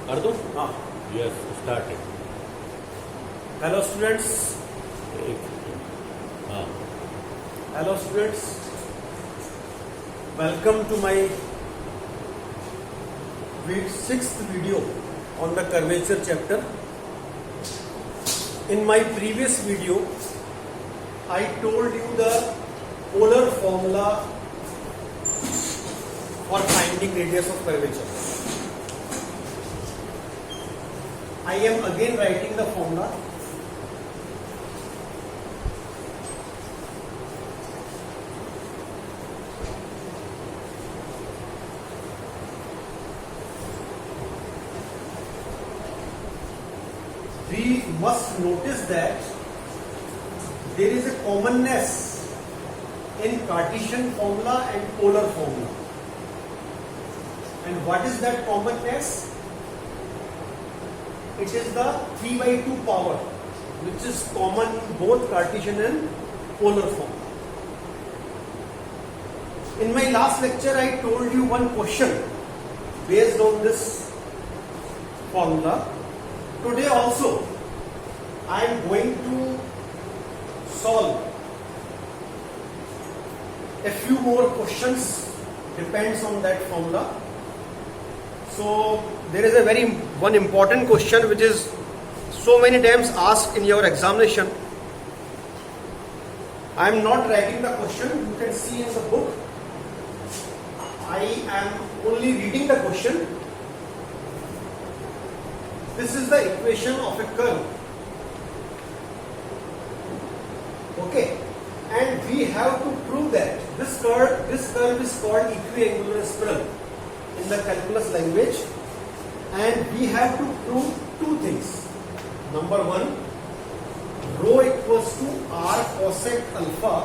कर दूं? हाँ. Yes, started. Hello students. हाँ. Hello students. Welcome to my sixth video on the curvature chapter. In my previous video, I told you the polar formula for finding radius of curvature. I am again writing the formula. We must notice that there is a commonness in Cartesian formula and polar formula. And what is that commonness? It is the 3/2 power, which is common in both Cartesian and polar formula. In my last lecture, I told you one question based on this formula. Today also, I am going to solve a few more questions, depends on that formula. So there is a one important question which is so many times asked in your examination. I am not writing the question, you can see in the book. I am only reading the question. This is the equation of a curve. Okay, and we have to prove that this curve is called equiangular spiral in the calculus language, and we have to prove two things. Number one, rho equals to r cosec alpha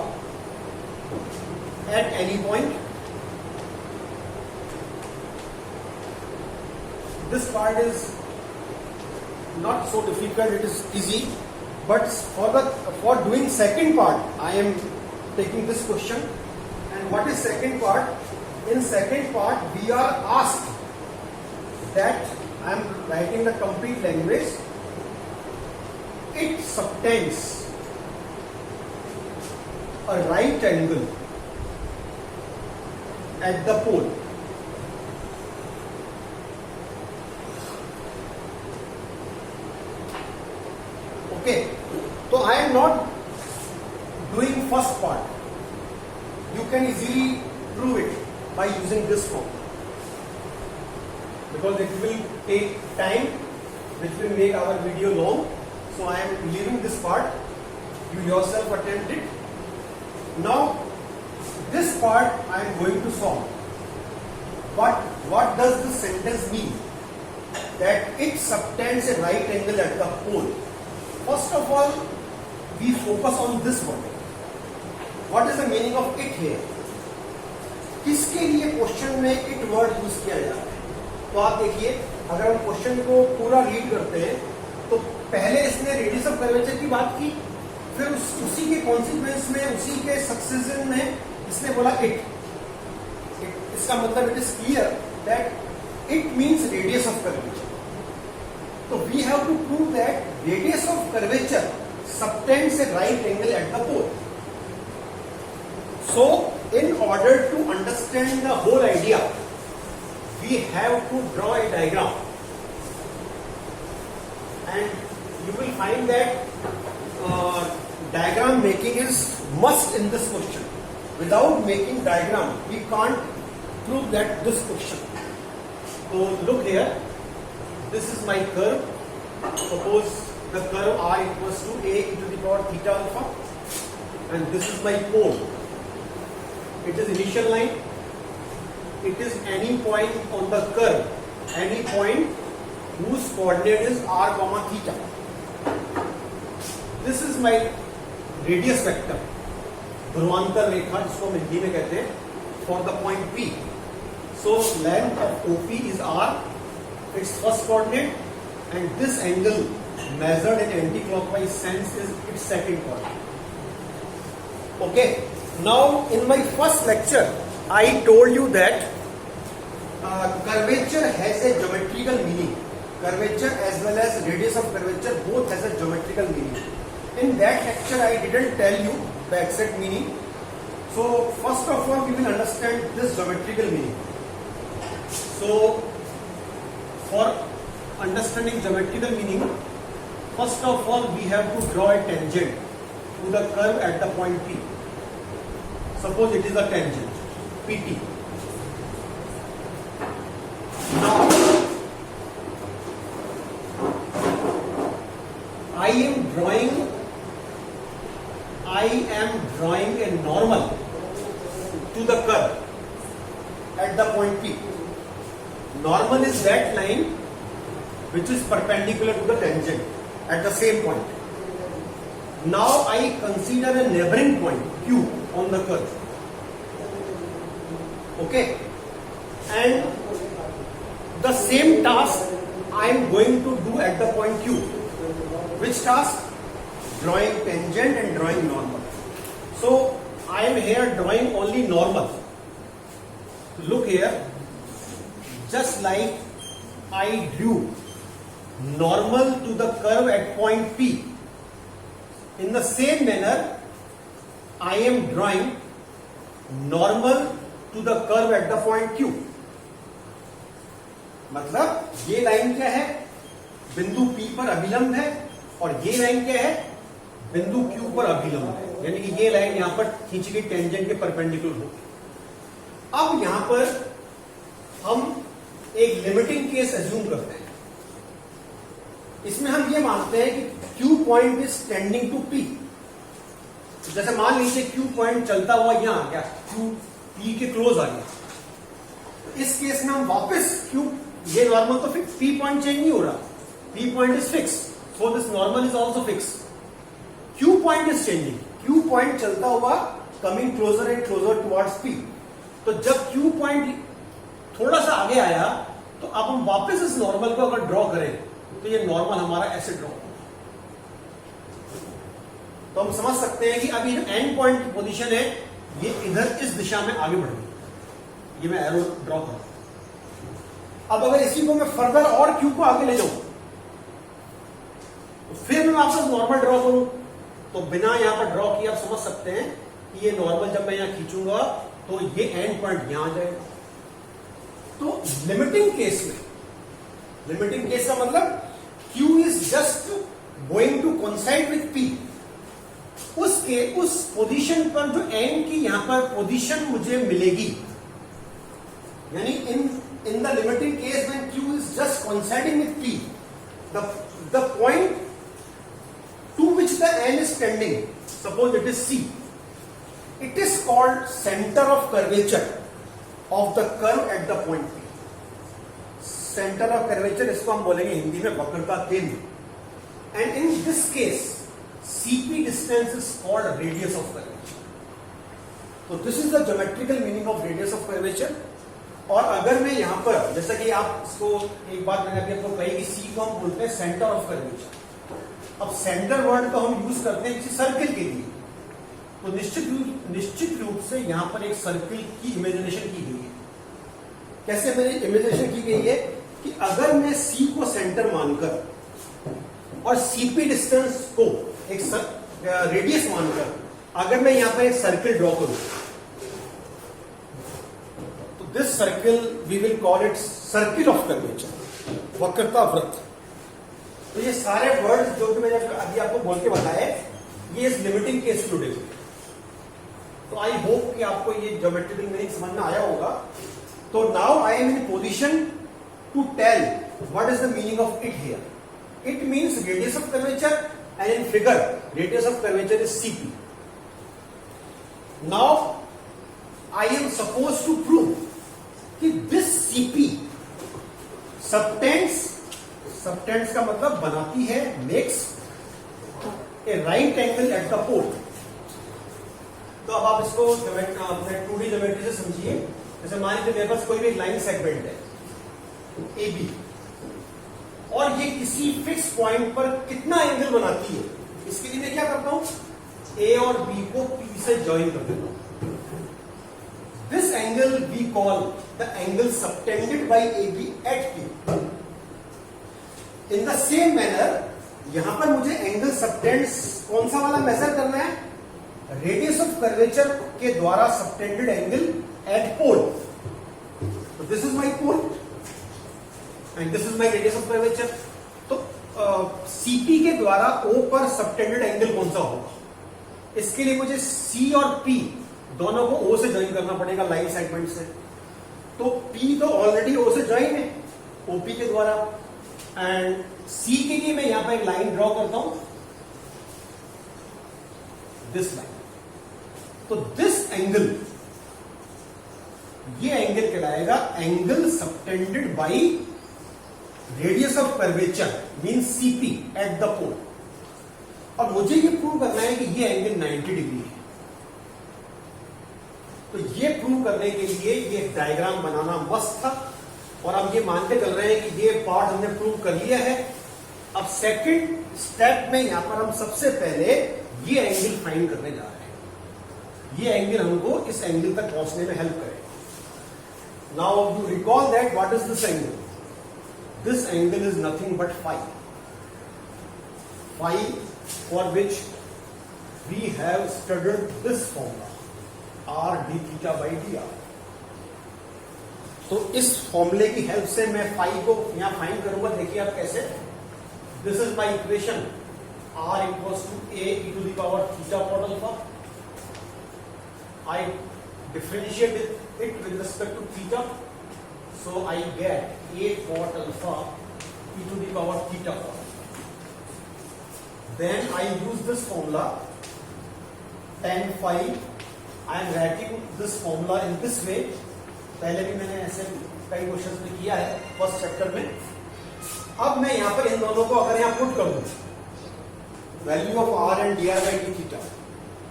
at any point. This part is not so difficult, it is easy, but for doing second part, I am taking this question. And what is second part? In second part, we are asked that, I am writing the complete language, it subtends a right angle at the pole. Okay, so I am not doing first part. You can easily prove it by using this form, because it will take time, which will make our video long. So I am leaving this part. You yourself attempt it. Now, this part I am going to solve. But what does this sentence mean? That it subtends a right angle at the pole. First of all, we focus on this word. What is the meaning of it here? किसके लिए question में it word use किया जा रहा है? तो आप देखिए, अगर हम क्वेश्चन को पूरा रीड करते हैं, तो पहले इसने रेडियस ऑफ कर्वेचर की बात की, फिर उसी के कॉन्सिक्वेंस में, उसी के सक्सेशन में इसने बोला it. इसका मतलब it is clear that it means radius of curvature. So we have to prove that radius of curvature subtends a right angle at the pole. So in order to understand the whole idea, we have to draw a diagram. And you will find that diagram making is must in this question. Without making diagram, we can't prove that this question. So look here. This is my curve. Suppose the curve r equals to a e to the power theta alpha, and this is my pole. It is initial line. It is any point on the curve, any point whose coordinate is r comma theta. This is my radius vector, ध्रुवांतर रेखा जिसको हम हिंदी में कहते हैं, for the point P. So length of OP is r. Its first coordinate, and this angle measured in anti-clockwise sense is its second coordinate. Okay. Now in my first lecture I told you that curvature has a geometrical meaning. curvature as well as radius of curvature both has a geometrical meaning. In that lecture I didn't tell you the exact meaning. So first of all we will understand this geometrical meaning. So for understanding geometrical meaning, first of all we have to draw a tangent to the curve at the point P. Suppose it is a tangent PT. Now I am drawing a normal to the curve at the point P. Normal is that line which is perpendicular to the tangent at the same point. Now I consider a neighboring point Q on the curve. Okay, and the same task I am going to do at the point Q. Which task? Drawing tangent and drawing normal. So I am here drawing only normal. Look here, just like I drew normal to the curve at point P, in the same manner I am drawing normal to the curve at the point Q. मतलब ये line क्या है? बिंदु P पर अभिलंब है और ये लाइन क्या है? बिंदु Q पर अभिलंब है, यानी कि ये लाइन यहां पर खींची गई टेंजेंट के परपेंडिकुलर होगी. अब यहां पर हम एक लिमिटिंग केस एज्यूम करते हैं. इसमें हम ये मानते हैं कि Q point is tending to P. जैसे मान लीजिए Q पॉइंट चलता हुआ यहां आ गया, Q P के क्लोज आ गया. इस केस में हम वापस Q, ये नॉर्मल तो फिक्स, P पॉइंट चेंज नहीं हो रहा, P point is fix, so this normal is also fix. Q point is changing, Q point चलता हुआ coming closer and closer towards P. तो जब Q पॉइंट थोड़ा सा आगे आया तो अब हम वापस इस नॉर्मल को अगर ड्रॉ करें तो ये नॉर्मल हमारा ऐसे ड्रॉ होगा. तो हम समझ सकते हैं कि अभी एंड पॉइंट की पोजीशन है, ये इधर इस दिशा में आगे बढ़ गई. ये मैं एरो ड्रॉ कर रहा हूं. अब अगर इसी को मैं फर्दर और Q को आगे ले जाऊं तो फिर मैं वापस नॉर्मल ड्रॉ करूं, तो बिना यहां पर ड्रॉ किए आप समझ सकते हैं कि ये नॉर्मल जब मैं यहां खींचूंगा तो ये एंड पॉइंट यहां आ जाएगा. तो लिमिटिंग केस में, लिमिटिंग केस का मतलब Q is just going to coincide with P. उस पोजीशन पर जो एंड की यहां पर पोजीशन मुझे मिलेगी, यानी in the limiting case when Q is just coinciding with P, the point two which the end is tending, suppose it is C, it is called center of curvature of the curve at the point P. Center of curvature इसको हम बोलेंगे हिंदी में वक्रता केंद्र. And in this case CP distance is called radius of curvature. So this is the geometrical meaning of radius of curvature. और अगर मैं यहां पर, जैसा कि आप इसको एक बात मैंने अभी आपको कही कि C को हम बोलते हैं सेंटर ऑफ कर्वेचर. अब सेंटर वर्ड को हम यूज करते हैं किसी सर्किल के लिए, तो निश्चित रूप से यहां पर एक सर्किल की इमेजिनेशन की गई है. कैसे मेरी इमेजिनेशन की गई है कि अगर मैं C को सेंटर मानकर और CP डिस्टेंस को एक रेडियस मानकर अगर मैं यहां पर एक सर्किल ड्रॉ करूं, तो this circle we will call it circle of curvature, वक्रता वृत्त. तो ये सारे वर्ड्स जो कि मैंने अभी आपको बोल के बताए, ये इस लिमिटिंग केस से जुड़े हुए. तो आई होप कि आपको ये ज्योमेट्रिकल मीनिंग समझ में आया होगा. तो now I am in position to tell what is the meaning of it here. It means radius of curvature and in figure radius of curvature is CP. Now I am suppose to prove कि this CP subtends का मतलब बनाती है, makes a right angle at the pole. तो अब आप इसको 2D geometry से समझिए. जैसे मान लीजिए मेरे पास कोई भी लाइन सेगमेंट है AB और ये किसी फिक्स पॉइंट पर कितना एंगल बनाती है, इसके लिए मैं क्या करता हूं, A और B को P से ज्वाइन कर देता हूं. This angle we call the angle subtended by AB at P. In the same manner यहां पर मुझे एंगल सबटेंड्स कौन सा वाला मेजर करना है, रेडियस ऑफ कर्वेचर के द्वारा सबटेंडेड एंगल एट पोल. तो this is my pole and this is my radius of curvature. तो सीपी के द्वारा ओ पर सबटेंडेड एंगल कौन सा होगा, इसके लिए मुझे सी और पी दोनों को ओ से ज्वाइन करना पड़ेगा लाइन सेगमेंट से. तो पी तो ऑलरेडी ओ से ज्वाइन है ओपी के द्वारा, एंड सी के लिए मैं यहां पर एक लाइन ड्रॉ करता हूं, दिस लाइन. तो दिस एंगल, ये एंगल कहलाएगा angle subtended by radius of curvature mean CP at the pole. और मुझे ये प्रूव करना है कि ये एंगल 90 डिग्री है. तो ये प्रूव करने के लिए ये डायग्राम बनाना मस्त था, और अब ये मानते चल रहे हैं कि ये पार्ट हमने प्रूव कर लिया है. अब सेकंड स्टेप में यहां पर हम सबसे पहले ये एंगल फाइंड करने जा रहे हैं. ये एंगल हमको इस एंगल तक पहुंचने में हेल्प करेगा. Now you recall that what is this angle. This angle is nothing but phi. Phi for which we have studied this formula r d theta by d r. तो इस फॉर्मूले की हेल्प से मैं फाई को यहां find करूंगा. देखिए आप कैसे. This is my equation r equals to a e to the power theta cot alpha. I differentiate it with respect to theta, so I get a cot alpha e to the power theta cot. Then I use this formula tan phi. I am writing this formula in this way. पहले भी मैंने ऐसे कई questions में किया है first chapter में. अब मैं यहां पर इन दोनों को अगर यहां पुट कर दूं value of r and dr by d theta,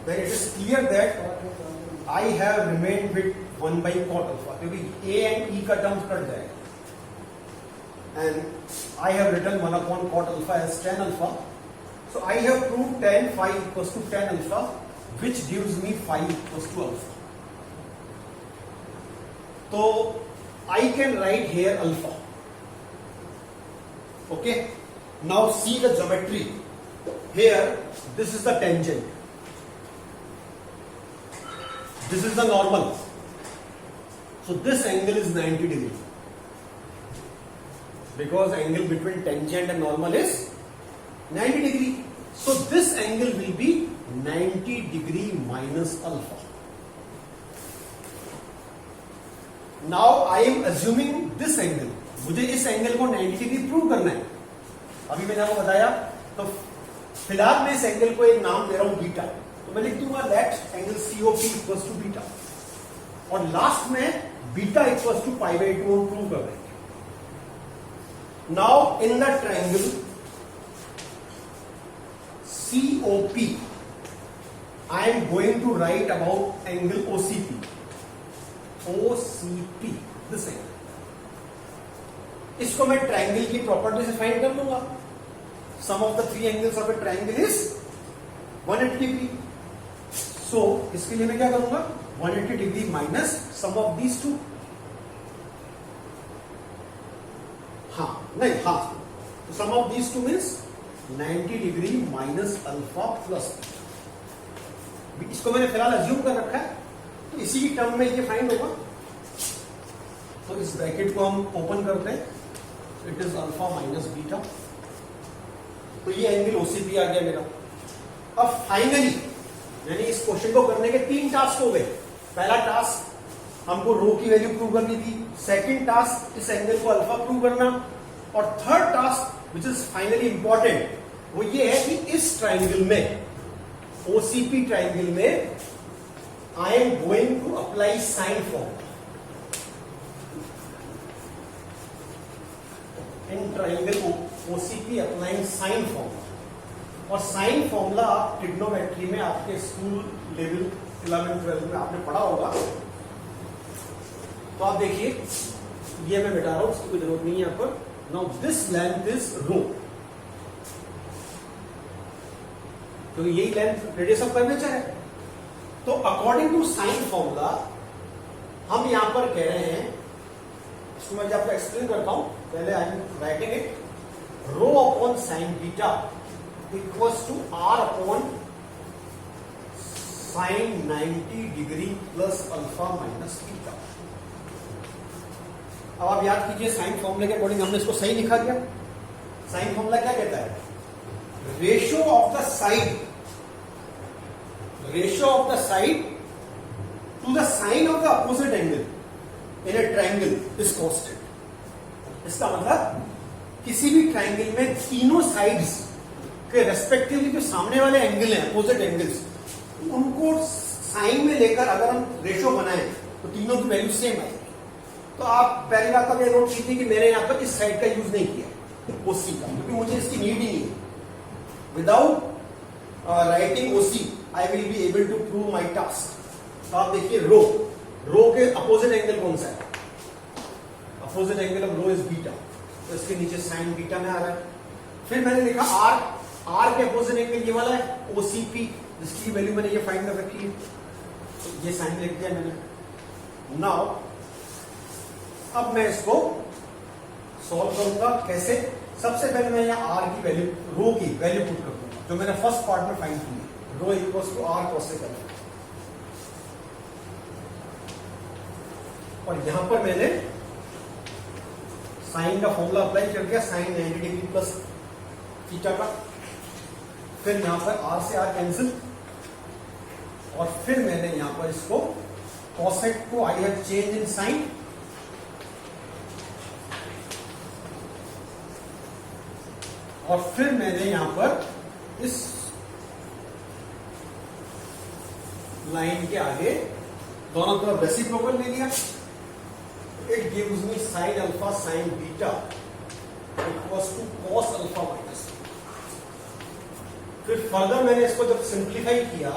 then it is clear that I have remained with 1 by cot alpha, क्योंकि a and e का टर्म्स कट जाएगा, and I have written 1 upon cot alpha as tan alpha. So I have proved tan phi equals to tan alpha, which gives me phi equals to alpha. So I can write here alpha. Okay, now see the geometry. Here, this is the tangent. This is the normal. So this angle is 90 degree. Because angle between tangent and normal is 90 degree. So this angle will be 90 degree minus alpha. Now I am assuming this angle. मुझे इस angle को 90 degree prove करना है. अभी मैंने आपको बताया. तो फिलहाल मैं इस एंगल को एक नाम दे रहा हूं बीटा. तो मैं लिख दूंगा that angle COP equals to beta, और लास्ट में beta equals to pi by 2 हम प्रूव कर देंगे. Now in the triangle COP I am going to write about angle OCP. OCP, this angle. इसको मैं ट्रायंगल की प्रॉपर्टी से find कर लूंगा. Sum of the three angles of a triangle is 180 degree. So इसके लिए मैं क्या करूंगा, 180 degree minus sum of these two. हाँ नहीं हाँ, तो sum of these two means 90 degree minus alpha plus. इसको मैंने फिलहाल अज्यूम कर रखा है, तो इसी की टर्म में ये फाइंड होगा. तो इस ब्रैकेट को हम ओपन करते हैं. It is alpha minus beta. तो ये एंगल ओसीपी आ गया मेरा. अब फाइनली यानी इस क्वेश्चन को करने के 3 टास्क हो गए. पहला टास्क हमको रो की वैल्यू प्रूव करनी थी. सेकंड टास्क इस एंगल को अल्फा प्रूव करना. और third task which is finally important वो ये है कि इस ट्राइंगल में, ओसीपी ट्राइंगल में, I am going to apply sine formula. In triangle OCP applying sine formula. और साइन फॉर्मूला आप ट्रिग्नोमेट्री में आपके स्कूल लेवल 11-12 में आपने पढ़ा होगा. तो आप देखिए, ये मैं मिटा रहा हूं, उसकी कोई जरूरत नहीं है यहां पर. नाउ दिस लेंथ इज रो, क्योंकि यही लेंथ रेडियस ऑफ कर्वेचर है. तो अकॉर्डिंग टू साइन फॉर्मूला हम यहां पर कह रहे हैं, इसको मैं आपको एक्सप्लेन करता हूं. पहले I am writing it. Rho upon sine beta equals to r upon sine 90 degree plus alpha minus beta. अब आप याद कीजिए, साइन फॉर्मूले के अकॉर्डिंग हमने इसको सही लिखा गया। साइन फॉर्मूला क्या कहता है? Ratio of the side to the sine of the opposite angle in a triangle is constant. इसका मतलब किसी भी ट्रायंगल में तीनों साइड्स के रेस्पेक्टिवली जो सामने वाले एंगल हैं, अपोजिट एंगल्स, उनको साइन में लेकर अगर हम रेशियो बनाएं तो तीनों की वैल्यू सेम आएगी। तो आप पहली बात तो ये नोट कीजिए कि मैंने यहां पर इस साइड का यूज नहीं किया, ओसी का, क्योंकि मुझे इसकी नीड ही नहीं है। Without writing OC I will be able to prove my task. तो आप देखिए, रो के अपोजिट एंगल कौन सा है? Opposite angle of rho is beta, तो इसके नीचे साइन बीटा में आ रहा है। फिर मैंने लिखा आर के अपोजिट एंगल ये वाला है ओसीपी, जिसकी वैल्यू मैंने ये फाइंड कर रखी है, तो ये साइन लिख दिया मैंने। नाउ अब मैं इसको सॉल्व करूंगा। कैसे? सबसे पहले मैं यहाँ आर की वैल्यू, रो की वैल्यू पुट कर दूंगा जो मैंने फर्स्ट पार्ट में फाइंड की है। रो इक्वल्स टू आर कोसेक, और यहां पर मैंने साइन का फॉर्मूला अप्लाई कर दिया, साइन 90 डिग्री प्लस थीटा का। फिर यहां पर आर से आर कैंसिल, और फिर मैंने यहां पर इसको कोसेक को I have change in sine, और फिर मैंने यहां पर इस लाइन के आगे दोनों तरफ रेसिप्रोकल ले लिया। It gives me sine alpha sine beta equals to cos alpha minus. फिर फर्दर मैंने इसको जब सिंप्लीफाई किया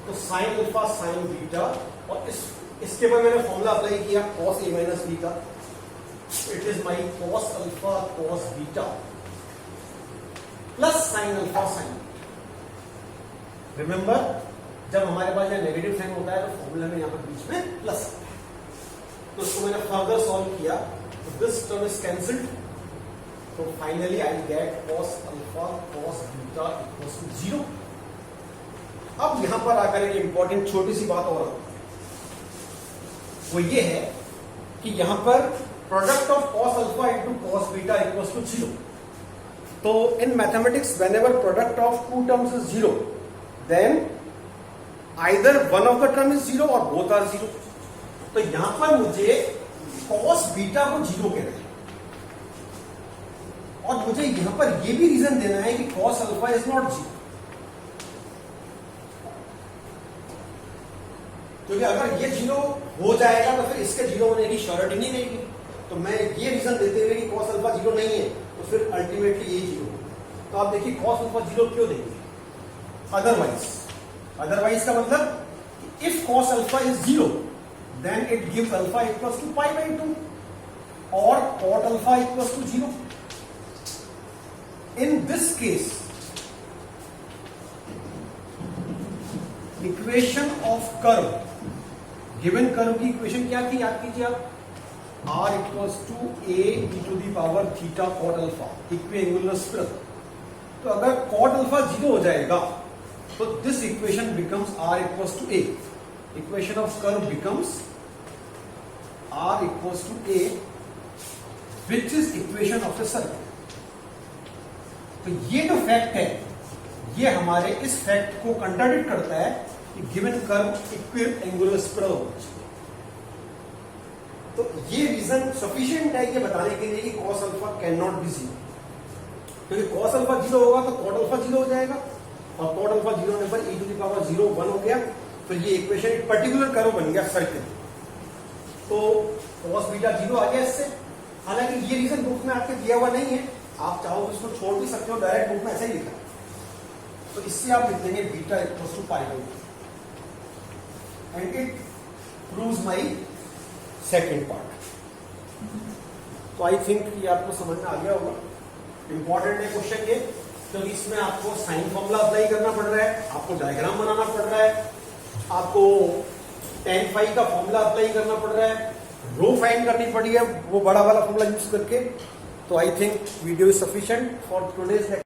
तो साइन अल्फा साइन बीटा, और इसके ऊपर मैंने फॉर्मूला अप्लाई किया कॉस ए माइनस बी का। It is my cos alpha cos beta plus sign alpha sign. Remember, जब हमारे पास यहां नेगेटिव साइन होता है तो फॉर्मूला में यहां पर बीच में प्लस, तो इसको मैंने फर्दर सॉल्व किया तो दिस टर्म इज कैंसिल्ड, तो finally I get cos alpha cos beta equals to 0। अब यहां पर आकर एक इंपॉर्टेंट छोटी सी बात और आती है, वो ये है कि यहां पर product of cos alpha into cos beta equals to 0। तो in mathematics whenever product of two terms is 0, then either one of the term is 0 or both are 0। तो यहां पर मुझे cos बीटा को 0 कहना है, और मुझे यहां पर यह भी रीजन देना है कि cos अल्फा इज नॉट 0, क्योंकि अगर ये 0 हो जाएगा तो फिर इसके 0 होने की श्योरिटी नहीं रहेगी। तो मैं ये रीजन देते हुए कि cos अल्फा 0 नहीं है, तो फिर अल्टीमेटली ये 0 होगा। तो आप देखिए cos अल्फा 0 क्यों देंगे? अदरवाइज का मतलब if cos alpha is 0 then it gives alpha equals to pi by 2 और cot alpha equals to 0। In this case equation of curve, given curve की इक्वेशन क्या थी याद कीजिए आप, r equals to a e to the power theta cot alpha, equiangular spiral. तो अगर cot alpha 0 हो जाएगा तो this equation becomes r equals to a, equation of curve becomes r equals to a which is equation of the circle. तो ये जो fact है ये हमारे इस फैक्ट को कंट्राडिक्ट करता है कि गिवन कर्व इक्विएंगुलर स्प्रेड होना चाहिए। तो ये रीजन सफिशिएंट है ये बताने के लिए कि cos alpha can not be 0, क्योंकि cos अल्फा 0 होगा तो cot अल्फा 0 हो जाएगा, और cot अल्फा 0 होने पर e टू द पावर 0 1 हो गया। तो ये इक्वेशन एक पर्टिकुलर कर्व बन गया सर्कल, तो cos बीटा 0 आ गया इससे। हालांकि ये रीजन बुक में आपके दिया हुआ नहीं है, आप चाहो तो इसको छोड़ भी सकते हो, डायरेक्ट बुक में ऐसा ही लिखा है। तो इससे आप लिख देंगे beta equals to pi by 2 and it proves my second part. तो आई थिंक ये आपको समझ में आ गया होगा। इंपॉर्टेंट है क्वेश्चन ये, क्योंकि इसमें आपको साइन फॉर्मूला अप्लाई करना पड़ रहा है, आपको डायग्राम बनाना पड़ रहा है, आपको tan फाई का फॉर्मूला अप्लाई करना पड़ रहा है, रो फाइंड करनी पड़ी है वो बड़ा वाला फॉर्मूला यूज करके, So I think video is sufficient for today's lecture.